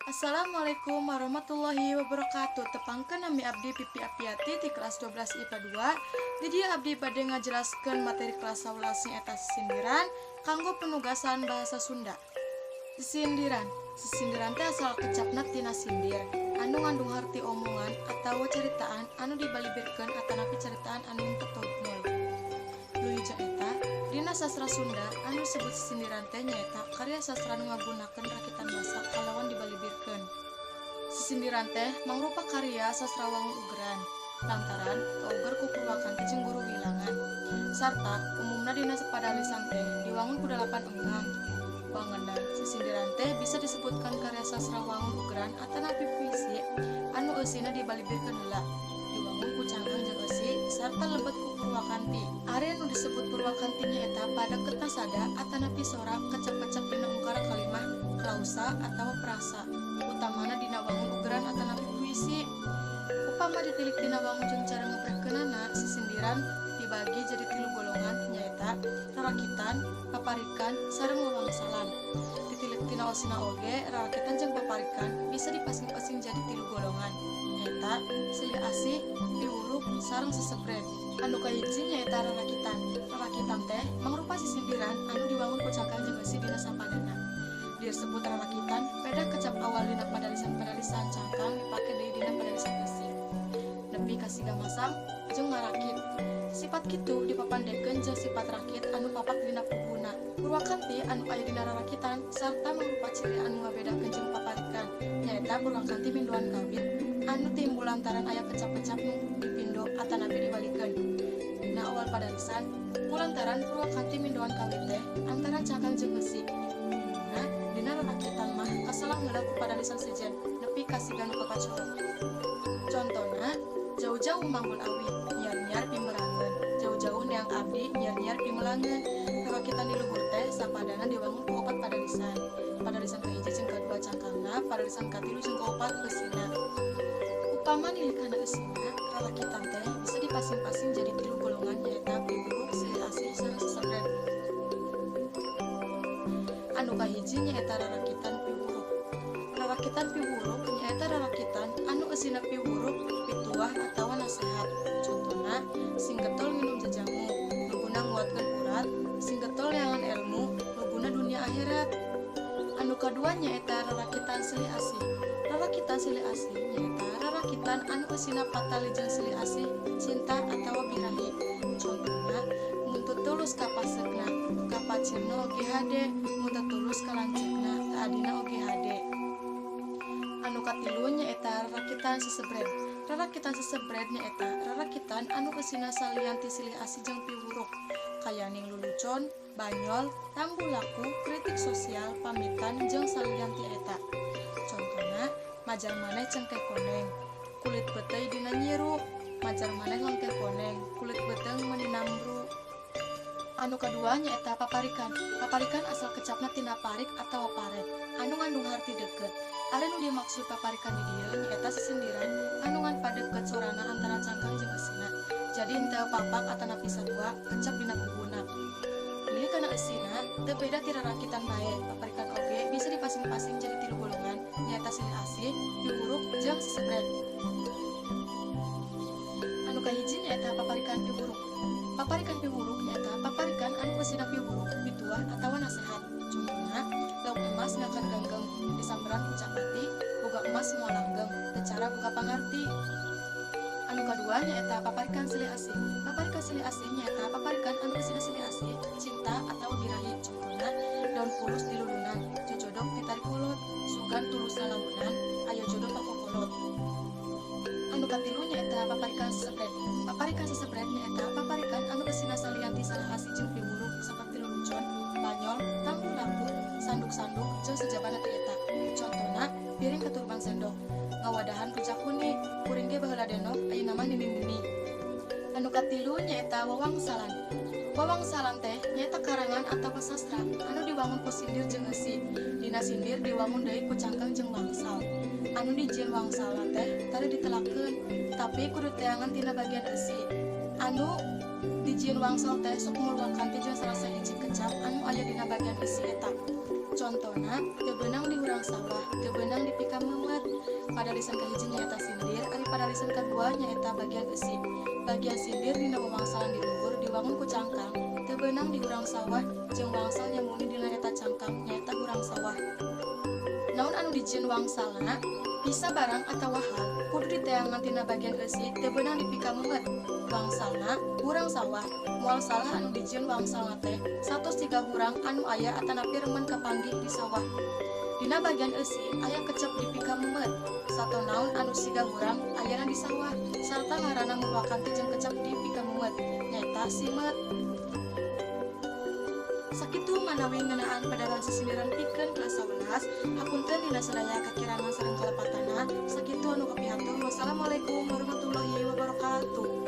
Assalamualaikum warahmatullahi wabarakatuh. Tepangkeun nami abdi Pipi Apiati ti kelas 12 IPA 2. Di dieu abdi bade ngajelaskeun materi kelas 11 nya eta sindiran kanggo penugasan bahasa Sunda. Sindiran. Sindiran teh asal kecapna tina sindir anu ngandung harti omongan atawa ceritaan anu dibalibirkeun atanapi ceritaan anu tetulmul. Nu hiji eta dina sastra Sunda anu disebut sindiran teh nyaeta karya sastra nu ngagunakeun rakitan basa kalawan dibalibirkeun. Sindiran teh mangrupa karya sastra wangun ugeran lantaran kauger ku purwakanti jeung guru wilangan sarta umumna dina sapadalisan teh diwangun ku 8 engang. Wangunan sindiran teh bisa disebutkan karya sastra wangun ugeran atanapi puisi anu eusina dibalibirkeun heula diwangun ku cangkang jeung eusi sarta lebet ku purwakanti. Area nu disebut purwakanti nyaeta pada kertas sada atanapi sorak kecap-kecap dina ungkara kalimah klausa atawa prasa utamana dina wangun ugeran atanapi puisi. Upama ditilik dina wangun jeung cara ngaprekeunana sindiran dibagi jadi 3 golongan nyaeta rarakitan, paparikan, sareng wawangsalan. Ditilik tina osina oge rarakitan jeung paparikan bisa dipasing-pasing jadi 3 golongan nyaeta silih asih, piwurup, sareng sesebret. Anu kahiji nyaeta rarakitan. Rarakitan teh mangrupa sindiran anu diwangun ku cangkang jeung eusi dina sapadana. Disebut rarakitan beda kecap awal dina padalisan-padalisan cangkang dipake deui dina padalisan eusi. Nepi ka siga masang jeung ngarakit. Sifat kitu dipapandekeun jeung sifat rakit anu papak dina puguhna. Purwakanti anu aya dina rarakitan sarta mangrupa ciri anu ngabedakeun jeung paparikan nyaeta purwakanti mindoan kawit anu timbul lantaran aya kecap-kecap nu dipindo atanapi dibalikeun. Dina awal padalisan kulantaran purwakanti mindoan kawit teh antara cangkang jeung eusi. Nah, dina rarakitan mah kasalang heula ku padalisan sejen nepi ka siga nu kapacorok. Contona jauh-jauh manggul awi nyiar-nyiar pimerangeun jauh-jauh neang abdi nyiar-nyiar pimelangeun. Rarakitan di luhur teh sapadana diwangun ku 4 padalisan. Padalisan kahiji jeung kadua cangkangna, padalisan katilu jeung kaopat eusina. Upama nilikana eusina, rarakitan teh bisa dipasing-pasing jadi 3 golongan nyaeta piwuruk, silih asih, sareng sesebret. Anu kahiji nyaeta rarakitan piwuruk. Rarakitan piwuruk nyaeta rarakitan anu eusina piwuruk, pituah atawa nasehat. Contona sing getol minum jajamu, nuguna nguatkeun urat, sing getol neangan ilmu, nuguna dunia akhirat. Anu kadua nyaeta rarakitan silih asih. Rarakitan silih asih nyaeta rarakitan anu eusina patali jeung silih asih, cinta atawa birahi. Contona mun teu tulus ka paseukna, ka pacirna oge hade, mun teu tulus ka lanceukna, teu adina oge hade. Anu katilu nyaeta rarakitan sesebret. Rarakitan sesebret nyaeta rarakitan anu eusina salianti silih asih jeung piwuruk, kayaning lulucon, banyol, rambu laku, kritik sosial, pamitan jeung salianti eta. Contona majar maneh cengkeh koneng, kulit beteuy dina nyiru, majar maneh lengkeh koneng, kulit beteung meuni nambru. Anu kadua nyaeta paparikan. Paparikan asal kecapna tina parik atawa paret anu ngandung harti deukeut. Are nu dimaksud paparikan di dieu nyaeta sesindiran anu ngan padeukeut sorana antara cangkang jeung eusina. Jadi henteu papak atanapi sadua kecap dina puguhna. Milih kana eusina teu beda ti rarakitan bae. Paparikan oge bisa dipasing-pasing jadi 3 golongan nyaeta silih asih, piwuruk, jeung sesebret. Anu kahiji nyaeta paparikan piwuruk. Paparikan piwuruk nyaeta paparikan anu eusina piwuruk, pituah atawa nasehat. Contohna lauk emas ngakan ganggeng disamperan ku cakati, boga emas moal langgeng, teu cara boga pangarti. Anu kadua nyaeta paparikan silih asih. Paparikan silih asih nyaeta paparikan anu eusina silih asih, cinta atawa birahi. Contohna daun pulus di lulunan, jojodok ditarik kolot, sugan tulus lalamunan, aya jodoh pakokolot. Anu katilu nyaeta paparikan sesebret. Paparikan sesebret nyaeta paparikan anu eusina salianti salah asih jeung piwuruk saperti lulucon, banyol, rambu laku, sanduk-sanduk jeung sajabana ti eta. Contona piring keturbang sendok, ngawadahan rujak huni, kuring ge baheula denok, ayeuna mah nini-nini. Anu katilu nyaeta wawangsalan. Wawangsalan teh nyaeta karangan atawa sastra anu diwangun ku sindir jeung eusi. Dina sindir diwangun deui ku cangkang jeung wangsal. Anu dijieun wangsal teh tara ditelakeun, tapi kudu teangan tina bagian eusi. Anu dijieun wangsal teh sok mulwakanti jeung salah sahiji kecap anu aya dina bagian eusi eta. Contona teu beunang di hurang sawah, teu beunang di pika meumet. Pada lisan kahiji nyaeta sindir, ari pada lisan kadua nyaeta bagian eusi. Bagian sindir dina wangsalan di luhur diwangun ku cangkang, teu beunang di hurang sawah jeung wangsal nyamuni dina eta cangkang nyaeta hurang sawah. Naon anu dijieun wangsalna bisa barang atawa hal kudu diteangan tina bagian eusi teu beunang di pika meumet. Wangsalna hurang sawah moal salah anu dijieun wangsalna teh 103 hurang anu aya atanapi remen kapanggih di sawah. Dina bagian eusi aya kecep di pika meumet. Sato naon anu siga hurang ayana di sawah sarta ngaranna murwakanti jeung kecep di pika meumet nyaeta simet. Sakitu manawi ngeunaan pedagang sisindiran pikeun kelas 11 hapunten dina sadaya kakirangan sareng kalepatana. Sakitu anu kapihatur. Wassalamualaikum warahmatullahi wabarakatuh.